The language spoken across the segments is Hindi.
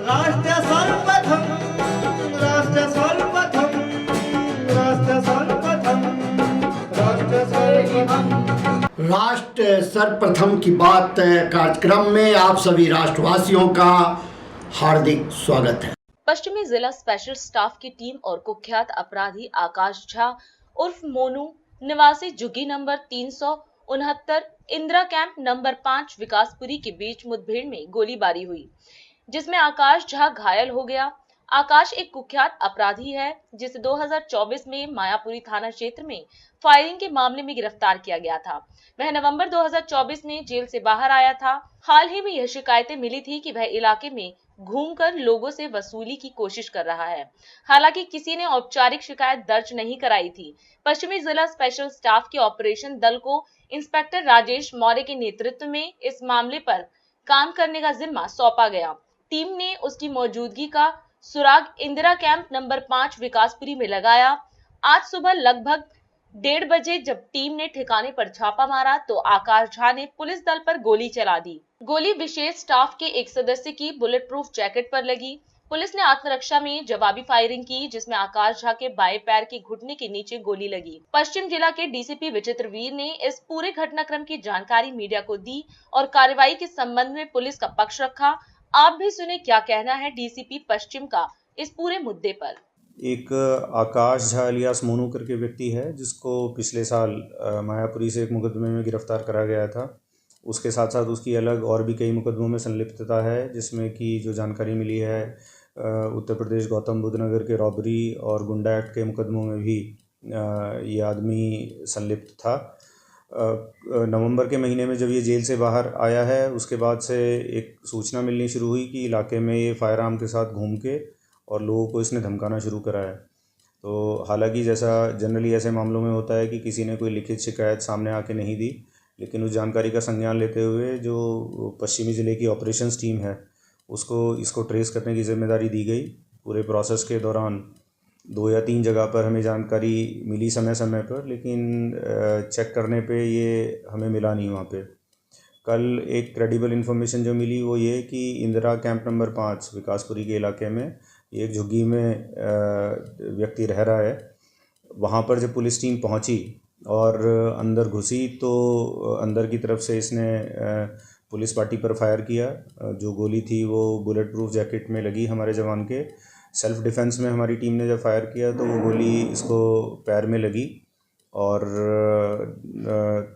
राष्ट्र सर्वप्रथम राष्ट्र सर्वप्रथम राष्ट्र सर्वप्रथम राष्ट्र सर्वप्रथम राष्ट्र सर्वप्रथम की बात कार्यक्रम में आप सभी राष्ट्रवासियों का हार्दिक स्वागत है। पश्चिमी जिला स्पेशल स्टाफ की टीम और कुख्यात अपराधी आकाश झा उर्फ मोनू निवासी झुग्गी number 369 Indira camp number 5 Vikaspuri के बीच मुठभेड़ में गोलीबारी हुई, जिसमें आकाश झा घायल हो गया। आकाश एक कुख्यात अपराधी है जिसे 2024 में मायापुरी थाना क्षेत्र में फायरिंग के मामले में गिरफ्तार किया गया था। वह नवंबर 2024 में जेल से बाहर आया था। हाल ही में यह शिकायतें मिली थी कि वह इलाके में घूमकर लोगों से वसूली की कोशिश कर रहा है। हालांकि किसी ने औपचारिक शिकायत दर्ज नहीं कराई थी। पश्चिमी जिला स्पेशल स्टाफ के ऑपरेशन दल को इंस्पेक्टर राजेश मौर्य के नेतृत्व में इस मामले पर काम करने का जिम्मा सौंपा गया। टीम ने उसकी मौजूदगी का सुराग इंदिरा कैंप नंबर 5 विकासपुरी में लगाया। आज सुबह लगभग 1:30 बजे जब टीम ने ठिकाने पर छापा मारा तो आकाश झा ने पुलिस दल पर गोली चला दी। गोली विशेष स्टाफ के एक सदस्य की बुलेट प्रूफ जैकेट पर लगी। पुलिस ने आत्मरक्षा में जवाबी फायरिंग की, जिसमें आकाश झा के बाएं पैर के घुटने के नीचे गोली लगी। पश्चिम जिला के डीसीपी विचित्रवीर ने इस पूरे घटनाक्रम की जानकारी मीडिया को दी और कार्रवाई के संबंध में पुलिस का पक्ष रखा। आप भी सुने क्या कहना है डीसीपी पश्चिम का इस पूरे मुद्दे पर। एक आकाश झा अलियास मोनू करके व्यक्ति है जिसको पिछले साल मायापुरी से एक मुकदमे में गिरफ्तार करा गया था। उसके साथ साथ उसकी अलग और भी कई मुकदमों में संलिप्तता है, जिसमें कि जो जानकारी मिली है उत्तर प्रदेश गौतम बुद्ध नगर के रॉबरी और गुंडा एक्ट के मुकदमों में भी ये आदमी संलिप्त था। नवंबर के महीने में जब ये जेल से बाहर आया है उसके बाद से एक सूचना मिलनी शुरू हुई कि इलाके में ये फायर आर्म के साथ घूम के और लोगों को इसने धमकाना शुरू करा है। तो हालांकि जैसा जनरली ऐसे मामलों में होता है कि किसी ने कोई लिखित शिकायत सामने आके नहीं दी, लेकिन उस जानकारी का संज्ञान लेते हुए जो पश्चिमी ज़िले की ऑपरेशंस टीम है उसको इसको ट्रेस करने की जिम्मेदारी दी गई। पूरे प्रोसेस के दौरान 2 या 3 जगह पर हमें जानकारी मिली समय समय पर, लेकिन चेक करने पे ये हमें मिला नहीं वहाँ पे। कल एक क्रेडिबल इन्फॉर्मेशन जो मिली वो ये कि इंदिरा कैंप नंबर 5 विकासपुरी के इलाके में एक झुग्गी में व्यक्ति रह रहा है। वहाँ पर जब पुलिस टीम पहुँची और अंदर घुसी तो अंदर की तरफ से इसने पुलिस पार्टी पर फायर किया। जो गोली थी वो बुलेट प्रूफ जैकेट में लगी हमारे जवान के। सेल्फ डिफेंस में हमारी टीम ने जब फायर किया तो वो गोली इसको पैर में लगी और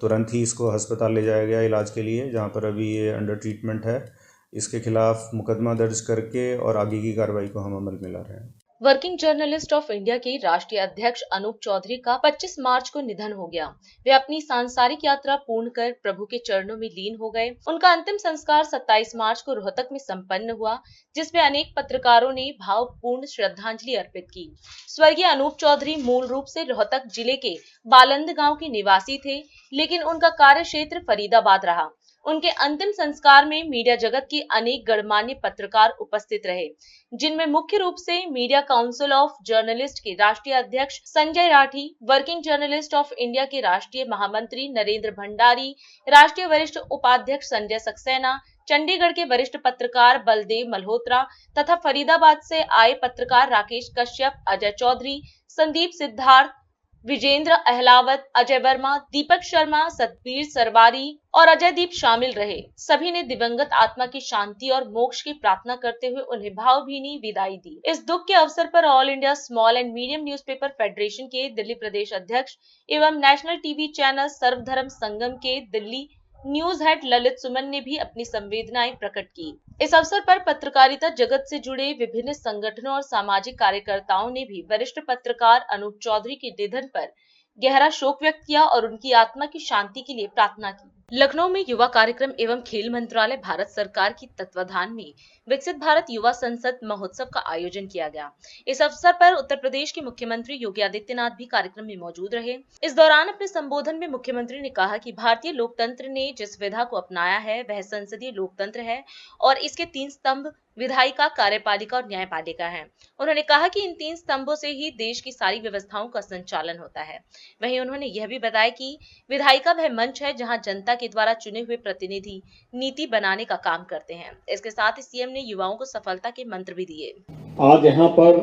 तुरंत ही इसको अस्पताल ले जाया गया इलाज के लिए, जहाँ पर अभी ये अंडर ट्रीटमेंट है। इसके खिलाफ मुकदमा दर्ज करके और आगे की कार्रवाई को हम अमल में ला रहे हैं। वर्किंग जर्नलिस्ट ऑफ इंडिया के राष्ट्रीय अध्यक्ष अनूप चौधरी का 25 मार्च को निधन हो गया। वे अपनी सांसारिक यात्रा पूर्ण कर प्रभु के चरणों में लीन हो गए। उनका अंतिम संस्कार 27 मार्च को रोहतक में संपन्न हुआ, जिसमें अनेक पत्रकारों ने भावपूर्ण श्रद्धांजलि अर्पित की। स्वर्गीय अनूप चौधरी मूल रूप से रोहतक जिले के बालंद गाँव के निवासी थे, लेकिन उनका कार्य क्षेत्र फरीदाबाद रहा। उनके अंतिम संस्कार में मीडिया जगत के अनेक गणमान्य पत्रकार उपस्थित रहे, जिनमें मुख्य रूप से मीडिया काउंसिल ऑफ जर्नलिस्ट के राष्ट्रीय अध्यक्ष Sanjay Rathi, working journalist of India के राष्ट्रीय महामंत्री नरेंद्र भंडारी, राष्ट्रीय वरिष्ठ उपाध्यक्ष संजय सक्सेना, चंडीगढ़ के वरिष्ठ पत्रकार बलदेव मल्होत्रा तथा फरीदाबाद से आए पत्रकार राकेश कश्यप, अजय चौधरी, संदीप सिद्धार्थ, विजेंद्र अहलावत, अजय वर्मा, दीपक शर्मा, सतबीर सरवारी और अजय दीप शामिल रहे। सभी ने दिवंगत आत्मा की शांति और मोक्ष की प्रार्थना करते हुए उन्हें भावभीनी विदाई दी। इस दुख के अवसर पर all India small and medium newspaper federation के दिल्ली प्रदेश अध्यक्ष एवं नेशनल टीवी चैनल सर्वधर्म संगम के दिल्ली न्यूज हेड ललित सुमन ने भी अपनी संवेदनाएं प्रकट की। इस अवसर पर पत्रकारिता जगत से जुड़े विभिन्न संगठनों और सामाजिक कार्यकर्ताओं ने भी वरिष्ठ पत्रकार अनूप चौधरी के निधन पर गहरा शोक व्यक्त किया और उनकी आत्मा की शांति के लिए प्रार्थना की। लखनऊ में युवा कार्यक्रम एवं खेल मंत्रालय भारत सरकार की तत्वाधान में विकसित भारत युवा संसद महोत्सव का आयोजन किया गया। इस अवसर पर उत्तर प्रदेश के मुख्यमंत्री योगी आदित्यनाथ भी कार्यक्रम में मौजूद रहे। इस दौरान अपने संबोधन में मुख्यमंत्री ने कहा कि भारतीय लोकतंत्र ने जिस विधा को अपनाया है वह संसदीय लोकतंत्र है और इसके 3 स्तंभ विधायिका, कार्यपालिका और न्यायपालिका है। उन्होंने कहा कि इन 3 स्तंभों से ही देश की सारी व्यवस्थाओं का संचालन होता है। वहीं उन्होंने यह भी बताया कि विधायिका वह मंच है जहां जनता के द्वारा चुने हुए प्रतिनिधि नीति बनाने का काम करते हैं। इसके साथ ही सीएम ने युवाओं को सफलता के मंत्र भी दिए। आज यहाँ पर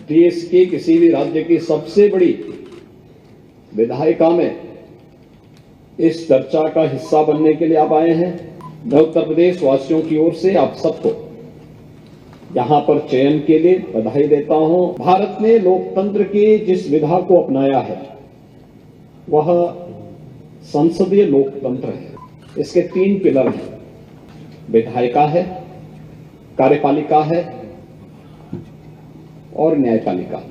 देश के किसी भी राज्य की सबसे बड़ी विधायिका में इस चर्चा का हिस्सा बनने के लिए आप आए हैं। मैं उत्तर प्रदेश वासियों की ओर से आप सबको यहाँ पर चयन के लिए बधाई देता हूँ। भारत ने लोकतंत्र की जिस विधा को अपनाया है वह संसदीय लोकतंत्र है। इसके 3 पिलर हैं, विधायिका है, कार्यपालिका है और न्यायपालिका।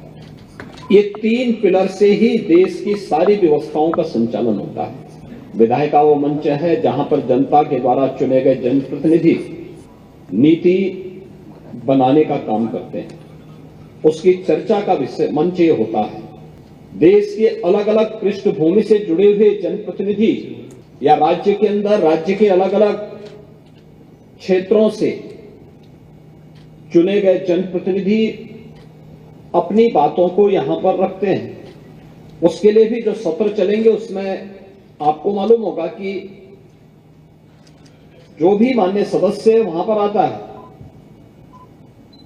ये 3 पिलर से ही देश की सारी व्यवस्थाओं का संचालन होता है। विधायिका वो मंच है जहां पर जनता के द्वारा चुने गए जनप्रतिनिधि नीति बनाने का काम करते हैं। उसकी चर्चा का विषय मंच ये होता है। देश के अलग अलग पृष्ठभूमि से जुड़े हुए जनप्रतिनिधि या राज्य के अंदर राज्य के अलग अलग क्षेत्रों से चुने गए जनप्रतिनिधि अपनी बातों को यहां पर रखते हैं। उसके लिए भी जो सत्र चलेंगे उसमें आपको मालूम होगा कि जो भी माननीय सदस्य वहां पर आता है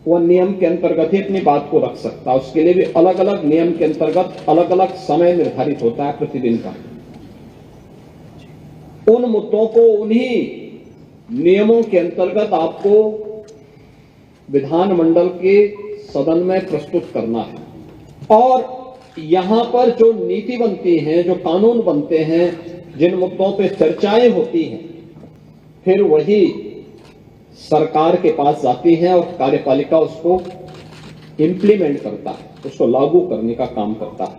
वह नियम के अंतर्गत ही अपनी बात को रख सकता है। उसके लिए भी अलग अलग नियम के अंतर्गत अलग अलग समय निर्धारित होता है प्रतिदिन का। उन मुद्दों को उन्हीं नियमों के अंतर्गत आपको विधानमंडल के सदन में प्रस्तुत करना है। और यहां पर जो नीति बनती है, जो कानून बनते हैं, जिन मुद्दों पे चर्चाएं होती हैं, फिर वही सरकार के पास जाती है और कार्यपालिका उसको इंप्लीमेंट करता है, उसको लागू करने का काम करता है,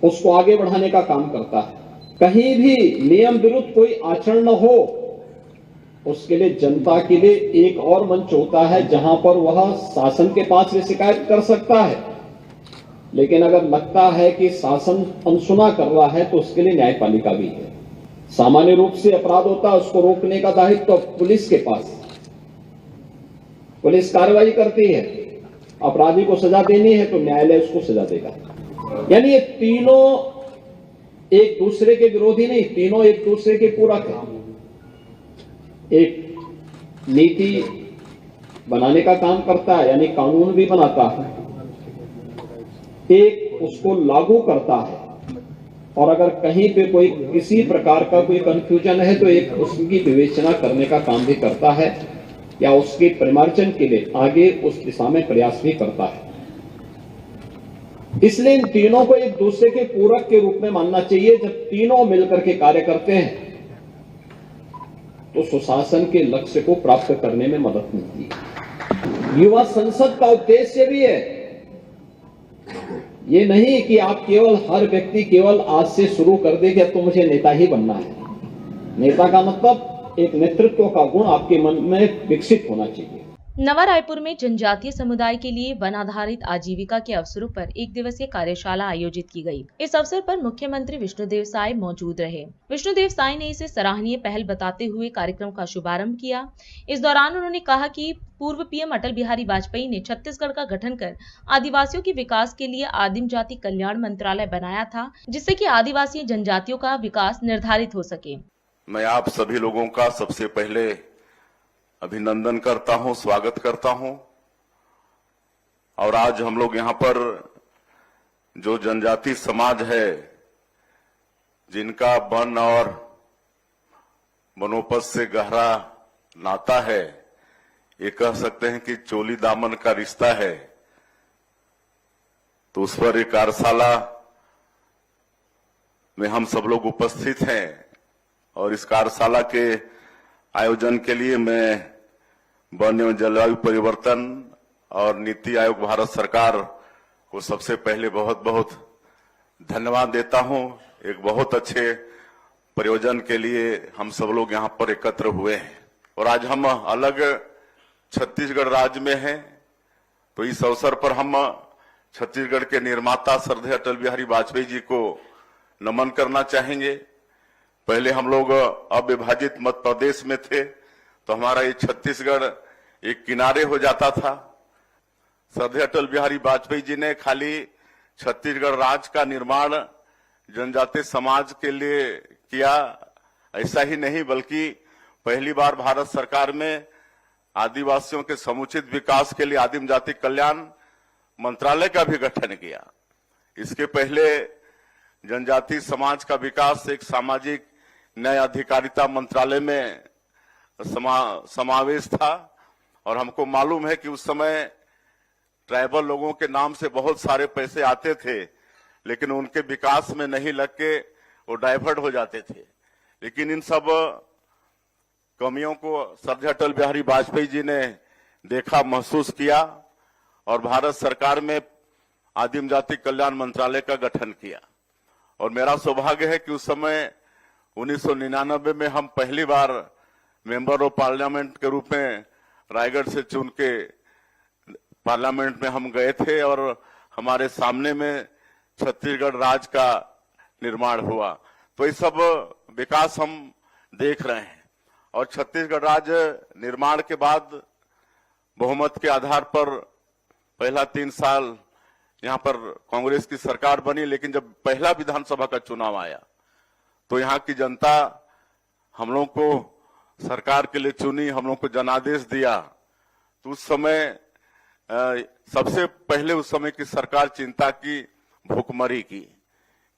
उसको आगे बढ़ाने का काम करता है। कहीं भी नियम विरुद्ध कोई आचरण न हो, उसके लिए जनता के लिए एक और मंच होता है जहां पर वह शासन के पास भी शिकायत कर सकता है। लेकिन अगर लगता है कि शासन अनसुना कर रहा है तो उसके लिए न्यायपालिका भी है। सामान्य रूप से अपराध होता है, उसको रोकने का दायित्व तो पुलिस के पास, पुलिस कार्रवाई करती है। अपराधी को सजा देनी है तो न्यायालय उसको सजा देगा। यानी ये तीनों एक दूसरे के विरोधी नहीं, तीनों एक दूसरे के पूरक है। एक नीति बनाने का काम करता है, यानी कानून भी बनाता है, एक उसको लागू करता है, और अगर कहीं पे कोई किसी प्रकार का कोई कंफ्यूजन है तो एक उसकी विवेचना करने का काम भी करता है या उसके परिमार्जन के लिए आगे उस दिशा में प्रयास भी करता है। इसलिए इन तीनों को एक दूसरे के पूरक के रूप में मानना चाहिए। जब तीनों मिलकर के कार्य करते हैं तो सुशासन के लक्ष्य को प्राप्त करने में मदद मिलती है। युवा संसद का उद्देश्य भी है ये नहीं कि आप केवल हर व्यक्ति केवल आज से शुरू कर दे कि अब तो मुझे नेता ही बनना है। नेता का मतलब एक नेतृत्व का गुण आपके मन में विकसित होना चाहिए। नवा रायपुर में जनजातीय समुदाय के लिए वन आधारित आजीविका के अवसरों पर 1 दिवसीय कार्यशाला आयोजित की गई। इस अवसर पर मुख्यमंत्री विष्णुदेव साय मौजूद रहे। विष्णुदेव साय ने इसे सराहनीय पहल बताते हुए कार्यक्रम का शुभारंभ किया। इस दौरान उन्होंने कहा कि पूर्व पीएम अटल बिहारी वाजपेयी ने छत्तीसगढ़ का गठन कर आदिवासियों के विकास के लिए आदिम जाति कल्याण मंत्रालय बनाया था, जिससे कि आदिवासी जनजातियों का विकास निर्धारित हो सके। मैं आप सभी लोगों का सबसे पहले अभिनंदन करता हूं, स्वागत करता हूं। और आज हम लोग यहां पर जो जनजाति समाज है, जिनका वन और वनोपज से गहरा नाता है, ये कह सकते हैं कि चोली दामन का रिश्ता है, तो उस पर एक कार्यशाला में हम सब लोग उपस्थित हैं। और इस कार्यशाला के आयोजन के लिए मैं वन एवं जलवायु परिवर्तन और नीति आयोग भारत सरकार को सबसे पहले बहुत बहुत धन्यवाद देता हूं। एक बहुत अच्छे प्रयोजन के लिए हम सब लोग यहां पर एकत्र हुए हैं। और आज हम अलग छत्तीसगढ़ राज्य में हैं, तो इस अवसर पर हम छत्तीसगढ़ के निर्माता श्रद्धेय अटल बिहारी वाजपेयी जी को नमन करना चाहेंगे। पहले हम लोग अविभाजित मध्य प्रदेश में थे, तो हमारा ये छत्तीसगढ़ एक किनारे हो जाता था। श्रद्धेय अटल बिहारी वाजपेयी जी ने खाली छत्तीसगढ़ राज्य का निर्माण जनजातीय समाज के लिए किया, ऐसा ही नहीं बल्कि पहली बार भारत सरकार में आदिवासियों के समुचित विकास के लिए आदिम जाति कल्याण मंत्रालय का भी गठन किया। इसके पहले जनजातीय समाज का विकास एक सामाजिक न्याय अधिकारिता मंत्रालय में समावेश था। और हमको मालूम है कि उस समय ट्राइबल लोगों के नाम से बहुत सारे पैसे आते थे, लेकिन उनके विकास में नहीं लग के वो डाइवर्ट हो जाते थे। लेकिन इन सब कमियों को श्रद्धेय अटल बिहारी वाजपेयी जी ने देखा, महसूस किया और भारत सरकार में आदिम जाति कल्याण मंत्रालय का गठन किया। और मेरा सौभाग्य है कि उस समय 1999 में हम पहली बार मेंबर ऑफ पार्लियामेंट के रूप में रायगढ़ से चुन के पार्लियामेंट में हम गए थे और हमारे सामने में छत्तीसगढ़ राज्य का निर्माण हुआ। तो ये सब विकास हम देख रहे हैं। और छत्तीसगढ़ राज्य निर्माण के बाद बहुमत के आधार पर पहला 3 साल यहाँ पर कांग्रेस की सरकार बनी, लेकिन जब पहला विधानसभा का चुनाव आया तो यहाँ की जनता हम लोग को सरकार के लिए चुनी, हम लोग को जनादेश दिया। तो उस समय सबसे पहले उस समय की सरकार चिंता की भूखमरी की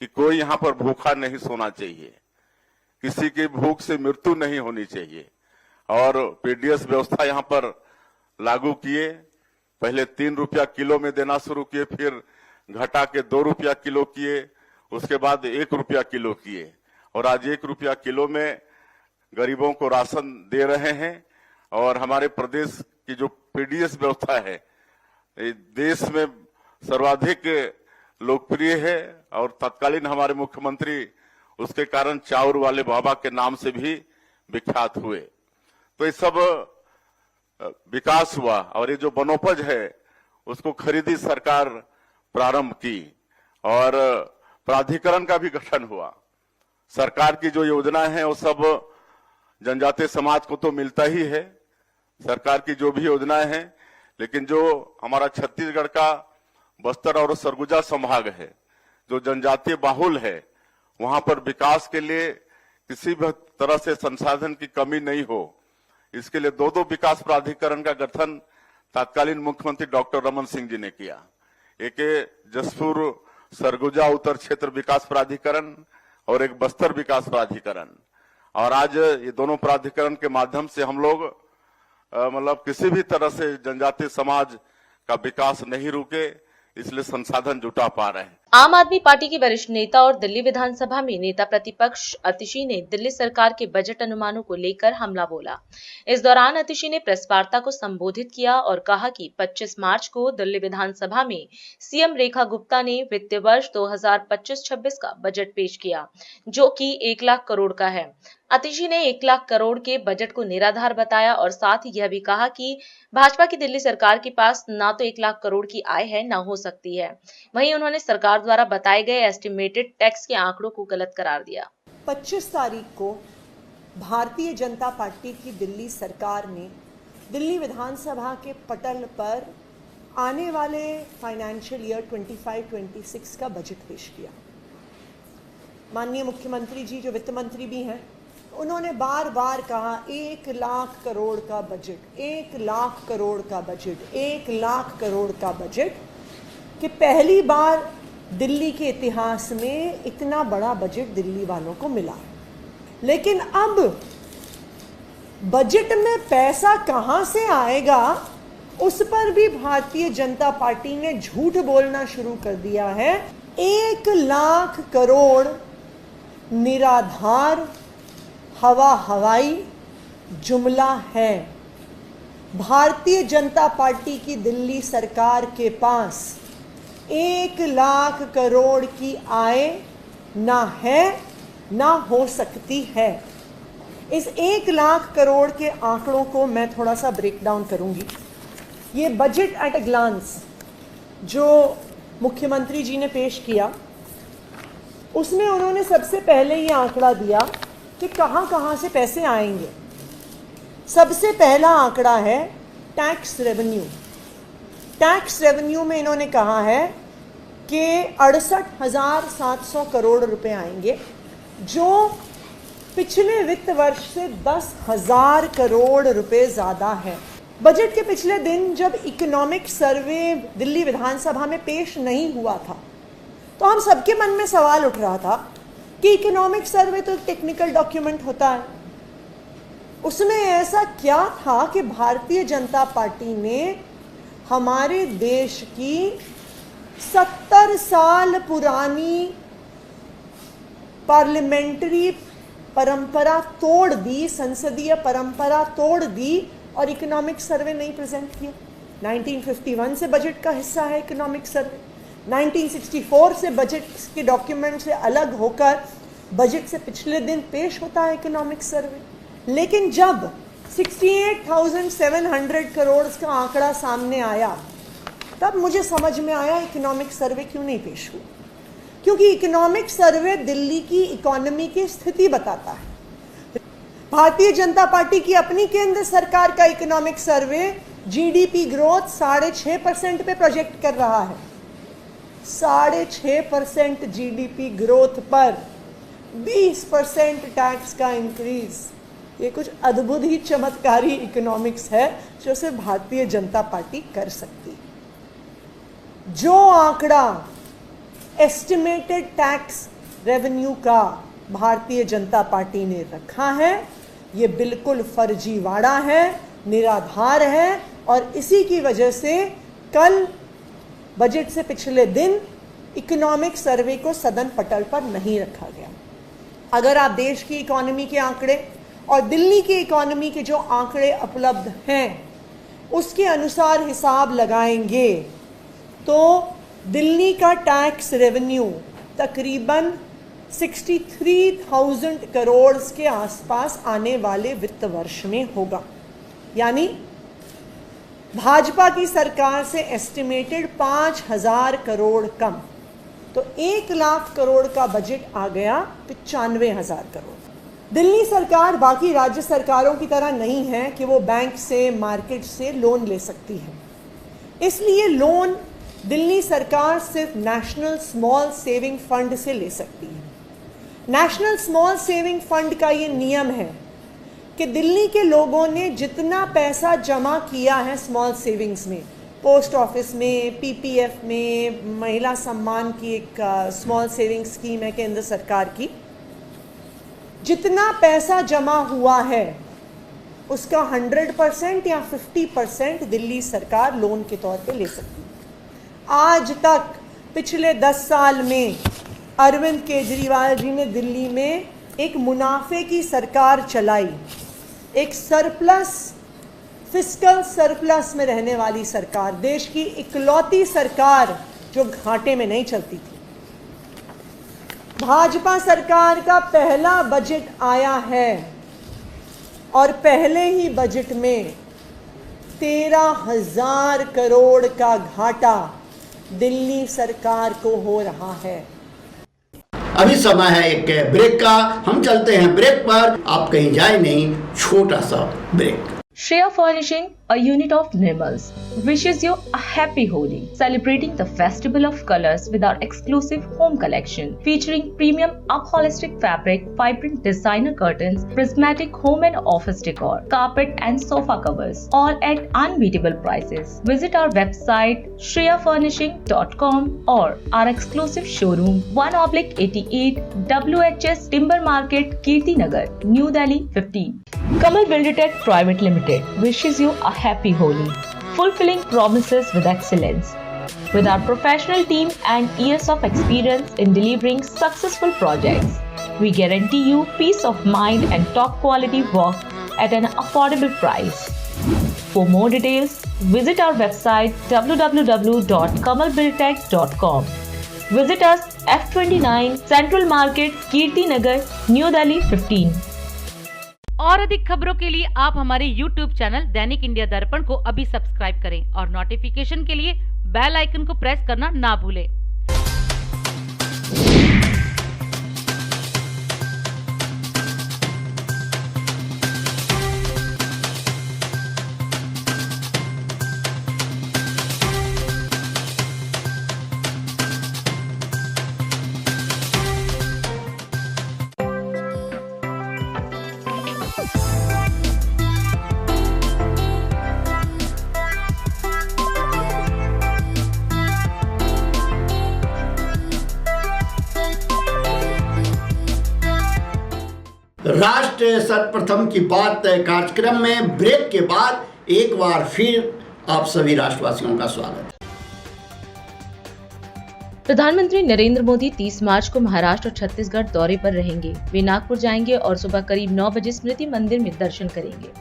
कि कोई यहाँ पर भूखा नहीं सोना चाहिए, किसी की भूख से मृत्यु नहीं होनी चाहिए। और पीडीएस व्यवस्था यहाँ पर लागू किए। पहले 3 रुपया किलो में देना शुरू किए, फिर घटा के 2 रुपया किलो किए, उसके बाद 1 रुपया किलो किए और आज 1 रुपया किलो में गरीबों को राशन दे रहे हैं। और हमारे प्रदेश की जो पीडीएस व्यवस्था है देश में सर्वाधिक लोकप्रिय है और तत्कालीन हमारे मुख्यमंत्री उसके कारण चाउर वाले बाबा के नाम से भी विख्यात हुए। तो ये सब विकास हुआ और ये जो वनोपज है उसको खरीदी सरकार प्रारंभ की और प्राधिकरण का भी गठन हुआ। सरकार की जो योजनाएं हैं वो सब जनजातीय समाज को तो मिलता ही है, सरकार की जो भी योजनाएं हैं, लेकिन जो हमारा छत्तीसगढ़ का बस्तर और सरगुजा संभाग है जो जनजातीय बाहुल है, वहां पर विकास के लिए किसी भी तरह से संसाधन की कमी नहीं हो, इसके लिए 2 विकास प्राधिकरण का गठन तत्कालीन मुख्यमंत्री डॉक्टर रमन सिंह जी ने किया। एक जसपुर सरगुजा उत्तर क्षेत्र विकास प्राधिकरण और एक बस्तर विकास प्राधिकरण। और आज ये दोनों प्राधिकरण के माध्यम से हम लोग मतलब किसी भी तरह से जनजातीय समाज का विकास नहीं रुके, इसलिए संसाधन जुटा पा रहे हैं। आम आदमी पार्टी के वरिष्ठ नेता और दिल्ली विधानसभा में नेता प्रतिपक्ष अतिशी ने दिल्ली सरकार के बजट अनुमानों को लेकर हमला बोला। इस दौरान अतिशी ने प्रेस वार्ता को संबोधित किया और कहा कि 25 मार्च को दिल्ली विधानसभा में सीएम रेखा गुप्ता ने वित्तीय वर्ष 2025-26 का बजट पेश किया, जो कि 1 लाख करोड़ का है। अतिशी ने 1 लाख करोड़ के बजट को निराधार बताया और साथ ही यह भी कहा कि भाजपा की दिल्ली सरकार के पास ना तो 1 लाख करोड़ की आय है, ना हो सकती है। वहीं उन्होंने सरकार द्वारा बताए गए एस्टिमेटेड टैक्स के आंकड़ों को गलत करार दिया। 25 तारीख को भारतीय जनता पार्टी की दिल्ली सरकार ने दिल्ली विधानसभा के पटल पर आने वाले फाइनेंशियल ईयर 25-26 का बजट पेश किया। माननीय मुख्यमंत्री जी जो वित्त मंत्री भी हैं, उन्होंने बार बार कहा 1 लाख करोड़ का बजट, 1 लाख करोड़ का बजट, 1 लाख करोड़ का बजट, कि पहली बार दिल्ली के इतिहास में इतना बड़ा बजट दिल्ली वालों को मिला। लेकिन अब बजट में पैसा कहां से आएगा उस पर भी भारतीय जनता पार्टी ने झूठ बोलना शुरू कर दिया है। 1 लाख करोड़ निराधार हवाई जुमला है। भारतीय जनता पार्टी की दिल्ली सरकार के पास 1 लाख करोड़ की आय ना है ना हो सकती है। इस 1 लाख करोड़ के आंकड़ों को मैं थोड़ा सा ब्रेक डाउन करूंगी। ये बजट एट अ ग्लांस जो मुख्यमंत्री जी ने पेश किया, उसमें उन्होंने सबसे पहले ये आंकड़ा दिया कि कहां कहां से पैसे आएंगे। सबसे पहला आंकड़ा है टैक्स रेवेन्यू। टैक्स रेवेन्यू में इन्होंने कहा है कि 68,700 करोड़ रुपए आएंगे, जो पिछले वित्त वर्ष से 10,000 करोड़ रुपए ज़्यादा है। बजट के पिछले दिन जब इकोनॉमिक सर्वे दिल्ली विधानसभा में पेश नहीं हुआ था, तो हम सबके मन में सवाल उठ रहा था कि इकोनॉमिक सर्वे तो टेक्निकल डॉक्यूमेंट होता है, उसमें ऐसा क्या था कि भारतीय जनता पार्टी ने हमारे देश की 70 साल पुरानी पार्लियामेंट्री परंपरा तोड़ दी, संसदीय परंपरा तोड़ दी और इकोनॉमिक सर्वे नहीं प्रेजेंट किया। 1951 से बजट का हिस्सा है इकोनॉमिक सर्वे, 1964 से बजट के डॉक्यूमेंट से अलग होकर बजट से पिछले दिन पेश होता है इकोनॉमिक सर्वे। लेकिन जब 68,700 करोड़ का आंकड़ा सामने आया, तब मुझे समझ में आया इकोनॉमिक सर्वे क्यों नहीं पेश हुआ। क्योंकि इकोनॉमिक सर्वे दिल्ली की इकोनॉमी की स्थिति बताता है। भारतीय जनता पार्टी की अपनी केंद्र सरकार का इकोनॉमिक सर्वे जीडीपी ग्रोथ 6.5% पे प्रोजेक्ट कर रहा है। 6.5% जीडीपी ग्रोथ पर 20% टैक्स का इंक्रीज, ये कुछ अद्भुत ही चमत्कारी इकोनॉमिक्स है जो सिर्फ भारतीय जनता पार्टी कर सकती है। जो आंकड़ा एस्टिमेटेड टैक्स रेवेन्यू का भारतीय जनता पार्टी ने रखा है, ये बिल्कुल फर्जीवाड़ा है, निराधार है, और इसी की वजह से कल बजट से पिछले दिन इकोनॉमिक सर्वे को सदन पटल पर नहीं रखा गया। अगर आप देश की इकोनॉमी के आंकड़े और दिल्ली की इकोनॉमी के जो आंकड़े उपलब्ध हैं उसके अनुसार हिसाब लगाएंगे तो दिल्ली का टैक्स रेवेन्यू तकरीबन 63,000 करोड़ के आसपास आने वाले वित्त वर्ष में होगा। यानी भाजपा की सरकार से एस्टिमेटेड 5,000 करोड़ कम, तो 1 लाख करोड़ का बजट आ गया 95,000 करोड़। दिल्ली सरकार बाकी राज्य सरकारों की तरह नहीं है कि वो बैंक से, मार्केट से लोन ले सकती है। इसलिए लोन दिल्ली सरकार सिर्फ नेशनल स्मॉल सेविंग फंड से ले सकती है। नेशनल स्मॉल सेविंग फंड का ये नियम है कि दिल्ली के लोगों ने जितना पैसा जमा किया है स्मॉल सेविंग्स में, पोस्ट ऑफिस में, पीपीएफ में, महिला सम्मान की एक स्मॉल सेविंग स्कीम है केंद्र सरकार की, जितना पैसा जमा हुआ है उसका 100% या 50% दिल्ली सरकार लोन के तौर पे ले सकती है। आज तक पिछले 10 साल में अरविंद केजरीवाल जी ने दिल्ली में एक मुनाफे की सरकार चलाई, एक सरप्लस, फिस्कल सरप्लस में रहने वाली सरकार, देश की इकलौती सरकार जो घाटे में नहीं चलती थी। भाजपा सरकार का पहला बजट आया है और पहले ही बजट में 13,000 करोड़ का घाटा दिल्ली सरकार को हो रहा है। अभी समय है एक ब्रेक का, हम चलते हैं ब्रेक पर, आप कहीं जाए नहीं, छोटा सा break. Shreya Furnishing, a unit of Nirmals, wishes you a happy Holi, celebrating the festival of colors with our exclusive home collection, featuring premium upholstered fabric, vibrant designer curtains, prismatic home and office decor, carpet and sofa covers, all at unbeatable prices. Visit our website shreyafurnishing.com or our exclusive showroom 1/88 WHS Timber Market, Kirti Nagar, New Delhi 15. Kamal Buildertech Private Limited wishes you a happy Holi, fulfilling promises with excellence. With our professional team and years of experience in delivering successful projects, we guarantee you peace of mind and top quality work at an affordable price. For more details, visit our website www.kamalbuildertech.com. Visit us F29 Central Market, Kirti Nagar, New Delhi 15. और अधिक खबरों के लिए आप हमारे YouTube चैनल दैनिक इंडिया दर्पण को अभी सब्सक्राइब करें और नोटिफिकेशन के लिए बेल आइकन को प्रेस करना ना भूलें। राष्ट्र सर्वप्रथम की बात कार्यक्रम में ब्रेक के बाद एक बार फिर आप सभी राष्ट्रवासियों का स्वागत है। प्रधानमंत्री नरेंद्र मोदी 30 मार्च को महाराष्ट्र और छत्तीसगढ़ दौरे पर रहेंगे। वे नागपुर जाएंगे और सुबह करीब 9 बजे स्मृति मंदिर में दर्शन करेंगे।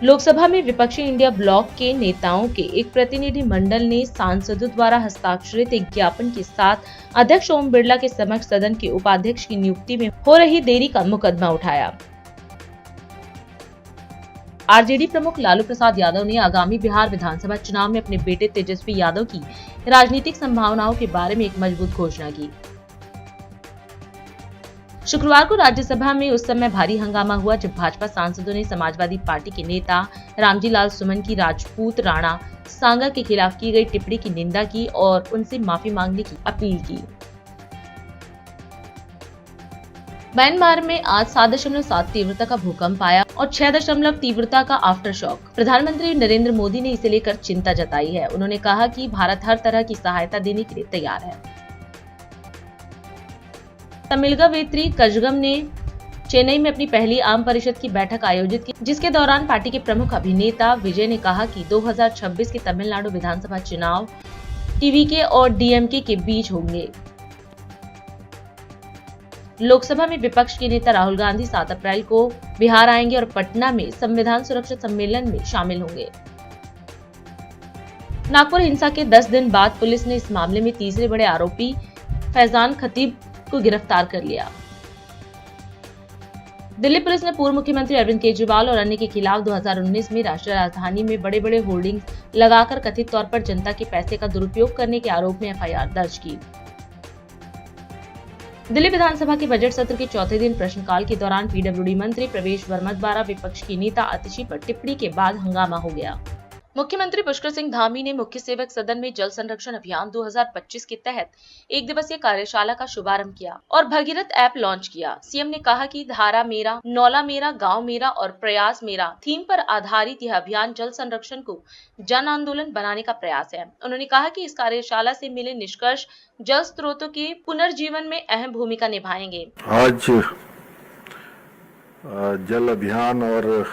लोकसभा में विपक्षी इंडिया ब्लॉक के नेताओं के एक प्रतिनिधि मंडल ने सांसदों द्वारा हस्ताक्षरित एक ज्ञापन के साथ अध्यक्ष ओम बिरला के समक्ष सदन के उपाध्यक्ष की नियुक्ति में हो रही देरी का मुकदमा उठाया। आरजेडी प्रमुख लालू प्रसाद यादव ने आगामी बिहार विधानसभा चुनाव में अपने बेटे तेजस्वी यादव की राजनीतिक संभावनाओं के बारे में एक मजबूत घोषणा की। शुक्रवार को राज्यसभा में उस समय भारी हंगामा हुआ जब भाजपा सांसदों ने समाजवादी पार्टी के नेता रामजी लाल सुमन की राजपूत राणा सांगा के खिलाफ की गई टिप्पणी की निंदा की और उनसे माफी मांगने की अपील की। म्यांमार में आज 7.7 तीव्रता का भूकंप आया और 6 तीव्रता का आफ्टर शॉक। प्रधानमंत्री नरेंद्र मोदी ने इसे लेकर चिंता जताई है। उन्होंने कहा कि भारत हर तरह की सहायता देने के लिए तैयार है। तमिलगा वेत्री कजगम ने चेन्नई में अपनी पहली आम परिषद की बैठक आयोजित की, जिसके दौरान पार्टी के प्रमुख अभिनेता विजय ने कहा कि 2026 के तमिलनाडु विधानसभा चुनाव टीवीके और डीएमके के बीच होंगे। लोकसभा में विपक्ष के नेता राहुल गांधी 7 अप्रैल को बिहार आएंगे और पटना में संविधान सुरक्षा सम्मेलन में शामिल होंगे। नागपुर हिंसा के 10 दिन बाद पुलिस ने इस मामले में तीसरे बड़े आरोपी फैजान खतीब को गिरफ्तार कर लिया। दिल्ली पुलिस ने पूर्व मुख्यमंत्री अरविंद केजरीवाल और अन्य के खिलाफ 2019 में राष्ट्रीय राजधानी में बड़े बड़े होर्डिंग्स लगाकर कथित तौर पर जनता के पैसे का दुरुपयोग करने के आरोप में एफआईआर दर्ज की। दिल्ली विधानसभा के बजट सत्र के चौथे दिन प्रश्नकाल के दौरान पीडब्ल्यूडी मंत्री प्रवेश वर्मा द्वारा विपक्ष की नेता आतिशी पर टिप्पणी के बाद हंगामा हो गया। मुख्यमंत्री पुष्कर सिंह धामी ने मुख्य सेवक सदन में जल संरक्षण अभियान 2025 के तहत एक दिवसीय कार्यशाला का शुभारंभ किया और भगीरथ ऐप लॉन्च किया। सीएम ने कहा कि धारा मेरा, नौला मेरा, गांव मेरा और प्रयास मेरा थीम पर आधारित यह अभियान जल संरक्षण को जन आंदोलन बनाने का प्रयास है। उन्होंने कहा कि इस कार्यशाला से मिले निष्कर्ष जल स्रोतों के पुनर्जीवन में अहम भूमिका निभाएंगे। आज जल अभियान और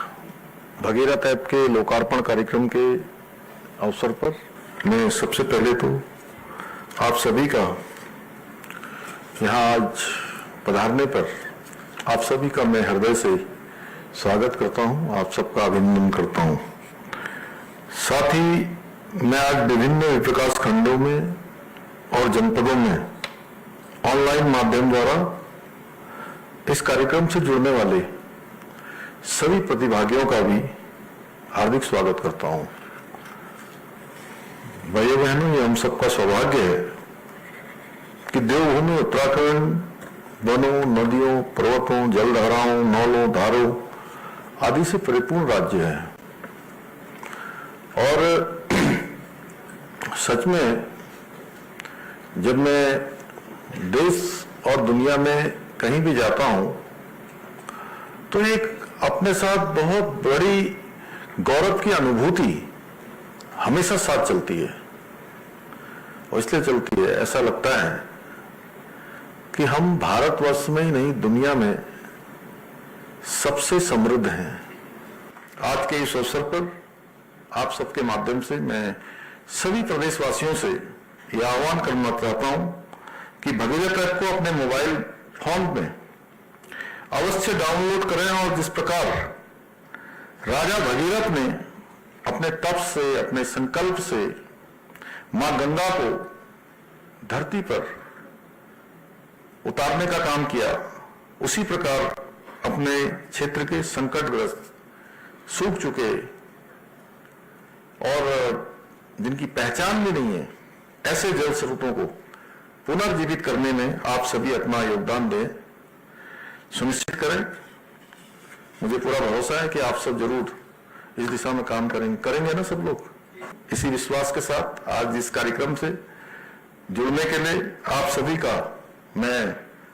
भगीरथ ऐप के लोकार्पण कार्यक्रम के अवसर पर मैं सबसे पहले तो आप सभी का यहाँ आज पधारने पर आप सभी का मैं हृदय से स्वागत करता हूँ, आप सबका अभिनंदन करता हूँ। साथ ही मैं आज विभिन्न विकास खंडों में और जनपदों में ऑनलाइन माध्यम द्वारा इस कार्यक्रम से जुड़ने वाले सभी प्रतिभागियों का भी हार्दिक स्वागत करता हूं। भाइयों बहनों, ये हम सबका सौभाग्य है कि देवभूमि उत्तराखंड वनों, नदियों, पर्वतों, जलधाराओं, नौलों, धारों आदि से परिपूर्ण राज्य है और सच में जब मैं देश और दुनिया में कहीं भी जाता हूं तो एक अपने साथ बहुत बड़ी गौरव की अनुभूति हमेशा साथ चलती है और इसलिए चलती है, ऐसा लगता है कि हम भारतवर्ष में ही नहीं दुनिया में सबसे समृद्ध हैं। आज के इस अवसर पर आप सबके माध्यम से मैं सभी प्रदेशवासियों से यह आह्वान करना चाहता हूं कि भगीरथ ऐप को अपने मोबाइल फोन में अवश्य डाउनलोड करें और जिस प्रकार राजा भगीरथ ने अपने तप से, अपने संकल्प से मां गंगा को धरती पर उतारने का काम किया, उसी प्रकार अपने क्षेत्र के संकटग्रस्त, सूख चुके और जिनकी पहचान भी नहीं है ऐसे जल स्रोतों को पुनर्जीवित करने में आप सभी अपना योगदान दें, सुनिश्चित करें। मुझे पूरा भरोसा है कि आप सब जरूर इस दिशा में काम करेंगे ना सब लोग। इसी विश्वास के साथ आज इस कार्यक्रम से जुड़ने के लिए आप सभी का मैं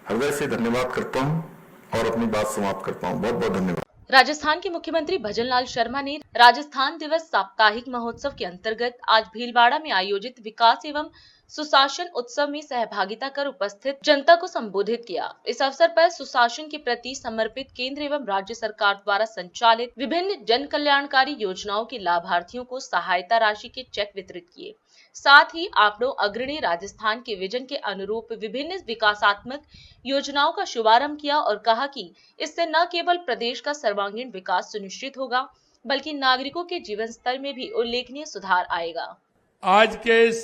हृदय से धन्यवाद करता हूं और अपनी बात समाप्त करता हूं। बहुत बहुत धन्यवाद। राजस्थान के मुख्यमंत्री भजनलाल शर्मा ने राजस्थान दिवस साप्ताहिक महोत्सव के अंतर्गत आज भीलवाड़ा में आयोजित विकास एवं सुशासन उत्सव में सहभागिता कर उपस्थित जनता को संबोधित किया। इस अवसर पर सुशासन के प्रति समर्पित केंद्र एवं राज्य सरकार द्वारा संचालित विभिन्न जन कल्याणकारी योजनाओं के लाभार्थियों को सहायता राशि के चेक वितरित किए। साथ ही आपडो अग्रणी राजस्थान के विजन के अनुरूप विभिन्न विकासात्मक योजनाओं का शुभारंभ किया और कहा कि इससे न केवल प्रदेश का सर्वांगीण विकास सुनिश्चित होगा बल्कि नागरिकों के जीवन स्तर में भी उल्लेखनीय सुधार आएगा। आज के इस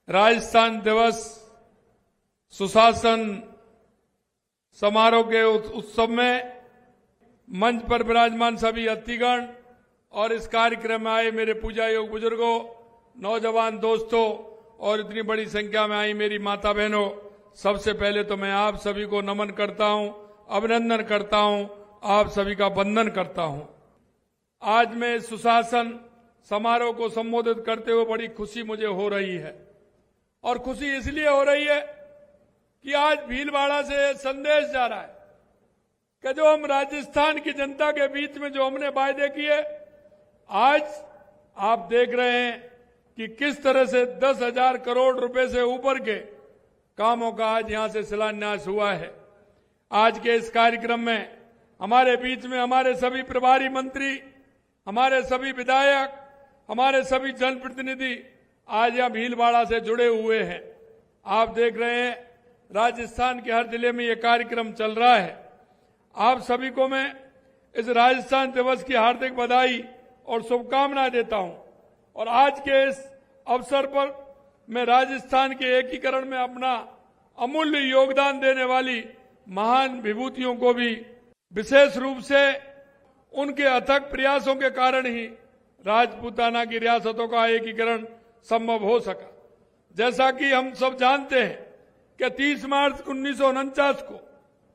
राजस्थान दिवस सुशासन समारोह के उत्सव में मंच पर विराजमान सभी अतिथिगण और इस कार्यक्रम में आए मेरे पूजा योग बुजुर्गों, नौजवान दोस्तों और इतनी बड़ी संख्या में आई मेरी माता बहनों, सबसे पहले तो मैं आप सभी को नमन करता हूं, अभिनंदन करता हूं, आप सभी का वंदन करता हूं। आज मैं सुशासन समारोह को संबोधित करते हुए बड़ी खुशी मुझे हो रही है और खुशी इसलिए हो रही है कि आज भीलवाड़ा से संदेश जा रहा है कि जो हम राजस्थान की जनता के बीच में जो हमने वायदे किए, आज आप देख रहे हैं कि किस तरह से 10,000 करोड़ रुपए से ऊपर के कामों का आज यहां से शिलान्यास हुआ है। आज के इस कार्यक्रम में हमारे बीच में हमारे सभी प्रभारी मंत्री, हमारे सभी विधायक, हमारे सभी जनप्रतिनिधि आज यहां भीलवाड़ा से जुड़े हुए हैं। आप देख रहे हैं राजस्थान के हर जिले में ये कार्यक्रम चल रहा है। आप सभी को मैं इस राजस्थान दिवस की हार्दिक बधाई और शुभकामनाएं देता हूं और आज के इस अवसर पर मैं राजस्थान के एकीकरण में अपना अमूल्य योगदान देने वाली महान विभूतियों को भी विशेष रूप से उनके अथक प्रयासों के कारण ही राजपूताना की रियासतों का एकीकरण संभव हो सका। जैसा कि हम सब जानते हैं कि 30 मार्च 1949 को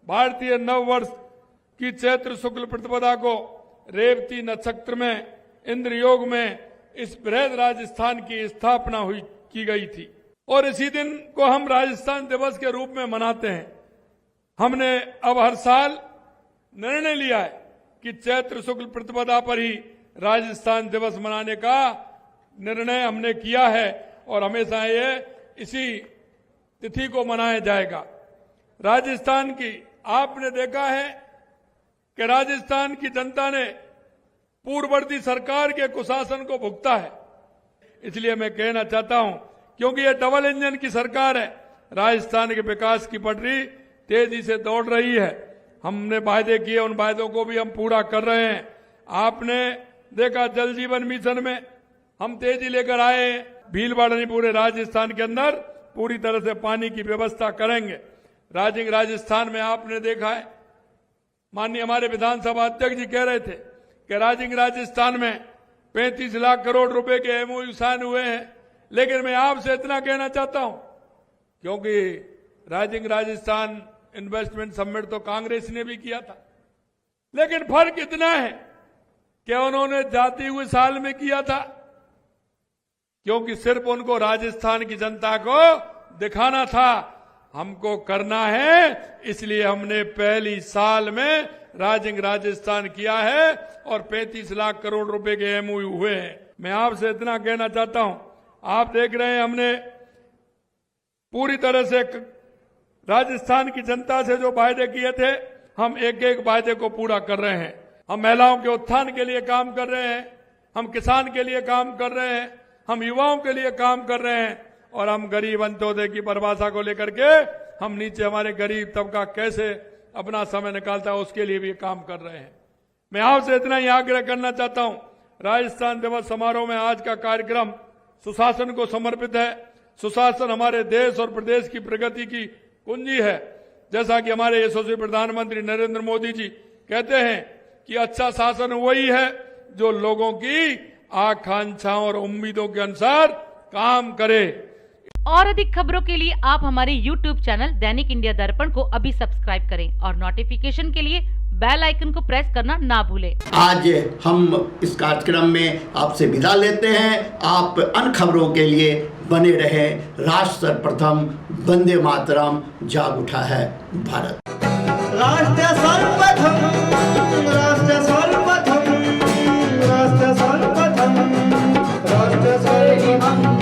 भारतीय नव वर्ष की चैत्र शुक्ल प्रतिपदा को रेवती नक्षत्र में इंद्र योग में इस बृहद राजस्थान की स्थापना की गई थी और इसी दिन को हम राजस्थान दिवस के रूप में मनाते हैं। हमने अब हर साल निर्णय लिया है कि चैत्र शुक्ल प्रतिपदा पर ही राजस्थान दिवस मनाने का निर्णय हमने किया है और हमेशा ये इसी तिथि को मनाया जाएगा। राजस्थान की आपने देखा है कि राजस्थान की जनता ने पूर्ववर्ती सरकार के कुशासन को भुगता है। इसलिए मैं कहना चाहता हूं, क्योंकि ये डबल इंजन की सरकार है, राजस्थान के विकास की पटरी तेजी से दौड़ रही है। हमने वायदे किए, उन वायदों को भी हम पूरा कर रहे हैं। आपने देखा जल जीवन मिशन में हम तेजी लेकर आए हैं। भीलवाड़ा नहीं, पूरे राजस्थान के अंदर पूरी तरह से पानी की व्यवस्था करेंगे। राजस्थान में आपने देखा है, माननीय हमारे विधानसभा अध्यक्ष जी कह रहे थे कि राजस्थान में 35 लाख करोड़ रुपए के एमओयू साइन हुए हैं। लेकिन मैं आपसे इतना कहना चाहता हूं, क्योंकि राजस्थान इन्वेस्टमेंट समिट तो कांग्रेस ने भी किया था, लेकिन फर्क इतना है कि उन्होंने जाते हुए साल में किया था, क्योंकि सिर्फ उनको राजस्थान की जनता को दिखाना था। हमको करना है, इसलिए हमने पहली साल में राजस्थान किया है और 35 लाख करोड़ रुपए के एमओयू हुए हैं। मैं आपसे इतना कहना चाहता हूं, आप देख रहे हैं हमने पूरी तरह से राजस्थान की जनता से जो वायदे किए थे, हम एक एक वायदे को पूरा कर रहे हैं। हम महिलाओं के उत्थान के लिए काम कर रहे हैं, हम किसान के लिए काम कर रहे हैं, हम युवाओं के लिए काम कर रहे हैं और हम गरीब अंत्योदय की परिभाषा को लेकर के हम नीचे हमारे गरीब तबका कैसे अपना समय निकालता है उसके लिए भी काम कर रहे हैं। मैं आपसे इतना ही आग्रह करना चाहता हूं, राजस्थान दिवस समारोह में आज का कार्यक्रम सुशासन को समर्पित है। सुशासन हमारे देश और प्रदेश की प्रगति की कुंजी है। जैसा कि हमारे यशस्वी प्रधानमंत्री नरेंद्र मोदी जी कहते हैं कि अच्छा शासन वही है जो लोगों की आकांक्षाओं और उम्मीदों के अनुसार काम करे। और अधिक खबरों के लिए आप हमारे YouTube चैनल दैनिक इंडिया दर्पण को अभी सब्सक्राइब करें और नोटिफिकेशन के लिए बेल आइकन को प्रेस करना ना भूलें। आज हम इस कार्यक्रम में आपसे विदा लेते हैं। आप अन्य खबरों के लिए बने रहे। राष्ट्र सर्वप्रथम, वंदे मातरम, जाग उठा है भारत। राष्ट्र सर्वप्रथम, राष्ट्र सर्वप्रथम, राष्ट्र सर्वप्रथम, राष्ट्र सर्वप्रथम।